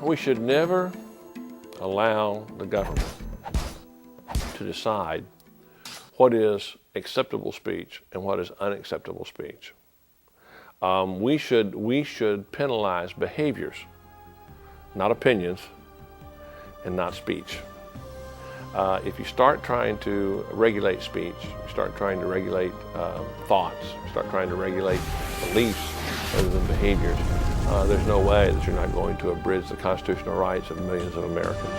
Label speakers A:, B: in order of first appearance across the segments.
A: We should never allow the government to decide what is acceptable speech and what is unacceptable speech. We should penalize behaviors, not opinions, and not speech. If you start trying to regulate speech, you start trying to regulate thoughts, you start trying to regulate beliefs rather than behaviors, there's no way that you're not going to abridge the constitutional rights of millions of Americans.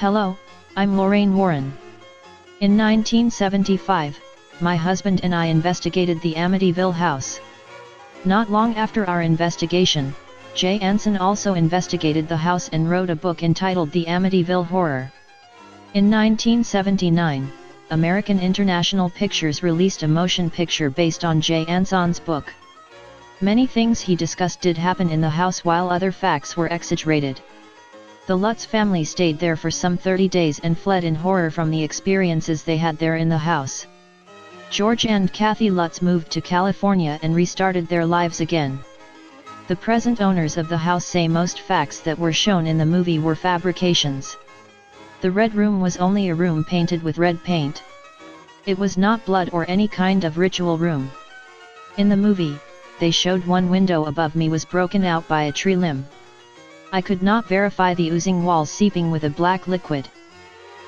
B: Hello, I'm Lorraine Warren. In 1975, my husband and I investigated the Amityville house. Not long after our investigation, Jay Anson also investigated the house and wrote a book entitled The Amityville Horror. In 1979, American International Pictures released a motion picture based on Jay Anson's book. Many things he discussed did happen in the house while other facts were exaggerated. The Lutz family stayed there for some 30 days and fled in horror from the experiences they had there in the house. George and Kathy Lutz moved to California and restarted their lives again. The present owners of the house say most facts that were shown in the movie were fabrications. The red room was only a room painted with red paint. It was not blood or any kind of ritual room. In the movie, they showed one window above me was broken out by a tree limb. I could not verify the oozing walls seeping with a black liquid.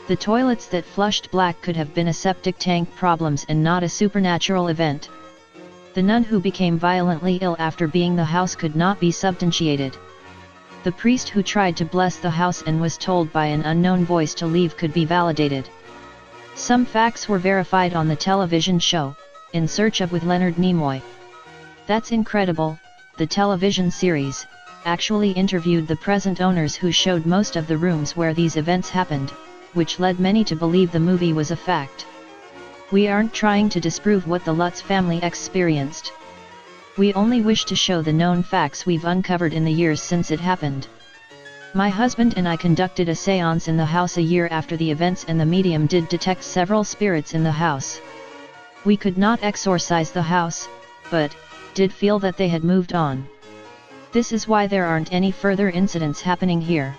B: The toilets that flushed black could have been a septic tank problems and not a supernatural event. The nun who became violently ill after being the house could not be substantiated. The priest who tried to bless the house and was told by an unknown voice to leave could be validated. Some facts were verified on the television show, In Search of with Leonard Nimoy. That's incredible. The television series actually interviewed the present owners who showed most of the rooms where these events happened, which led many to believe the movie was a fact. We aren't trying to disprove what the Lutz family experienced. We only wish to show the known facts we've uncovered in the years since it happened. My husband and I conducted a séance in the house a year after the events and the medium did detect several spirits in the house. We could not exorcise the house, but did feel that they had moved on. This is why there aren't any further incidents happening here.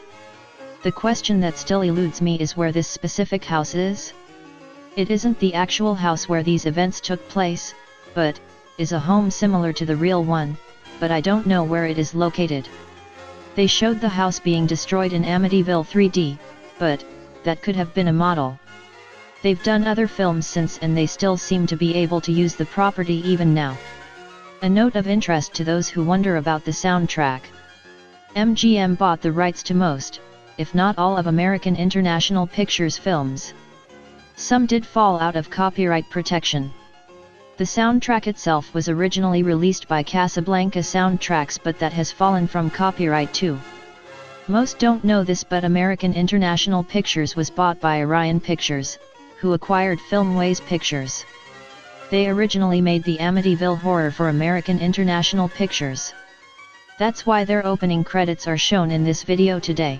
B: The question that still eludes me is where this specific house is. It isn't the actual house where these events took place, but is a home similar to the real one, but I don't know where it is located. They showed the house being destroyed in Amityville 3D, but that could have been a model. They've done other films since and they still seem to be able to use the property even now. A note of interest to those who wonder about the soundtrack. MGM bought the rights to most, if not all of American International Pictures films. Some did fall out of copyright protection. The soundtrack itself was originally released by Casablanca Soundtracks, but that has fallen from copyright too. Most don't know this, but American International Pictures was bought by Orion Pictures, who acquired Filmways Pictures. They originally made the Amityville Horror for American International Pictures. That's why their opening credits are shown in this video today.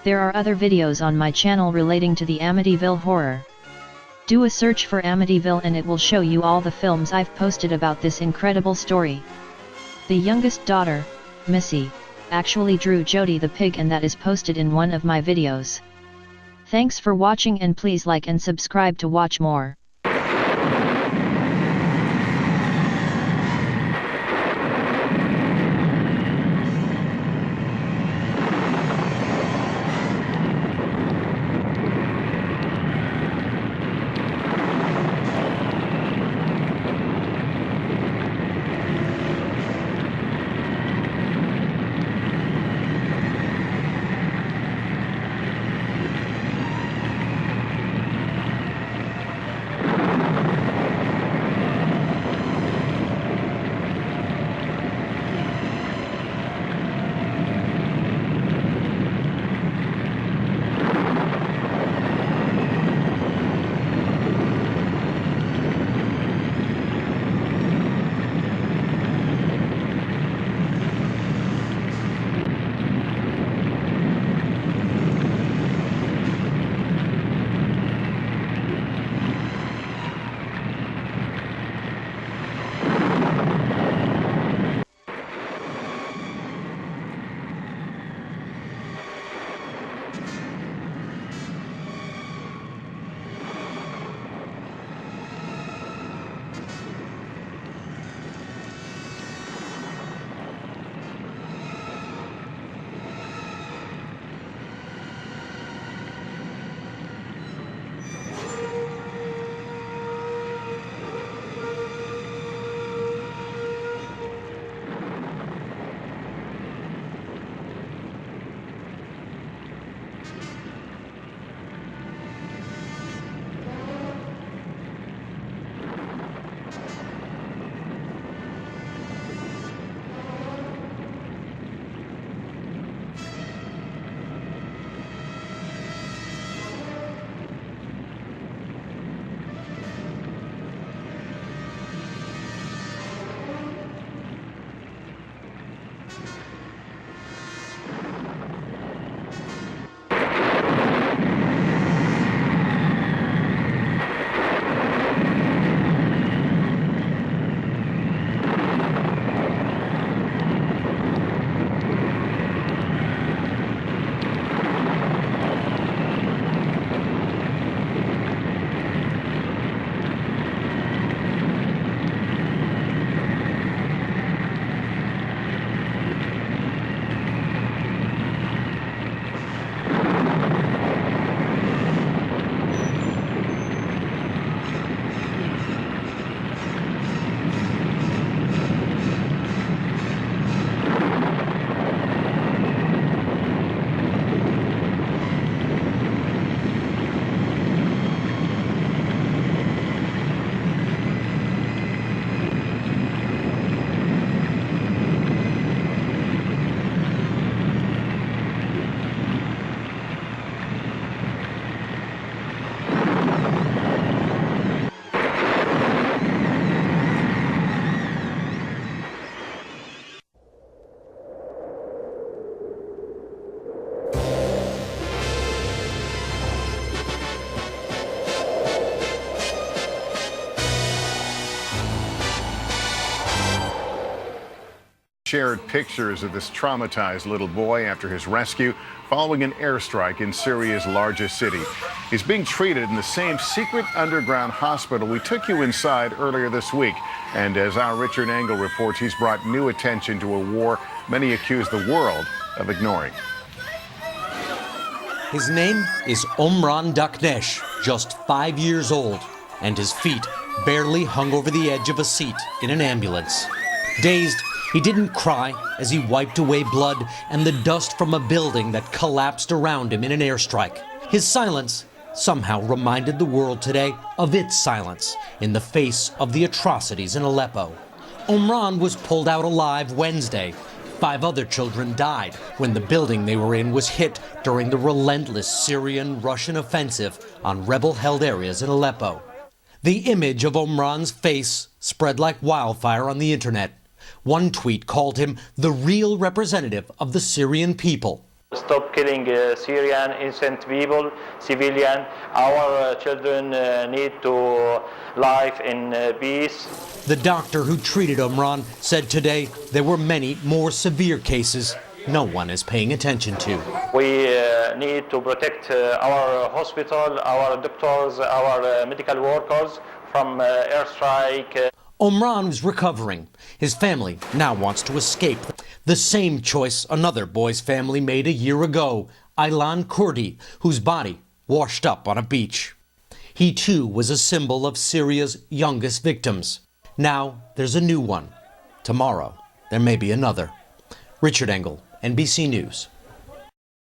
B: There are other videos on my channel relating to the Amityville Horror. Do a search for Amityville and it will show you all the films I've posted about this incredible story. The youngest daughter, Missy, actually drew Jody the pig, and that is posted in one of my videos. Thanks for watching and please like and subscribe to watch more.
C: Shared pictures of this traumatized little boy after his rescue following an airstrike in Syria's largest city. He's being treated in the same secret underground hospital we took you inside earlier this week. And as our Richard Engel reports, he's brought new attention to a war many accuse the world of ignoring.
D: His name is Omran Daknesh, just 5 years old, and his feet barely hung over the edge of a seat in an ambulance. Dazed, he didn't cry as he wiped away blood and the dust from a building that collapsed around him in an airstrike. His silence somehow reminded the world today of its silence in the face of the atrocities in Aleppo. Omran was pulled out alive Wednesday. 5 other children died when the building they were in was hit during the relentless Syrian-Russian offensive on rebel-held areas in Aleppo. The image of Omran's face spread like wildfire on the internet. One tweet called him the real representative of the Syrian people.
E: Stop killing Syrian innocent people, civilian. Our children need to live in peace.
D: The doctor who treated Omran said today there were many more severe cases no one is paying attention to.
E: We need to protect our hospital, our doctors, our medical workers from airstrike.
D: Omran was recovering. His family now wants to escape. The same choice another boy's family made a year ago, Aylan Kurdi, whose body washed up on a beach. He too was a symbol of Syria's youngest victims. Now there's a new one. Tomorrow there may be another. Richard Engel, NBC News.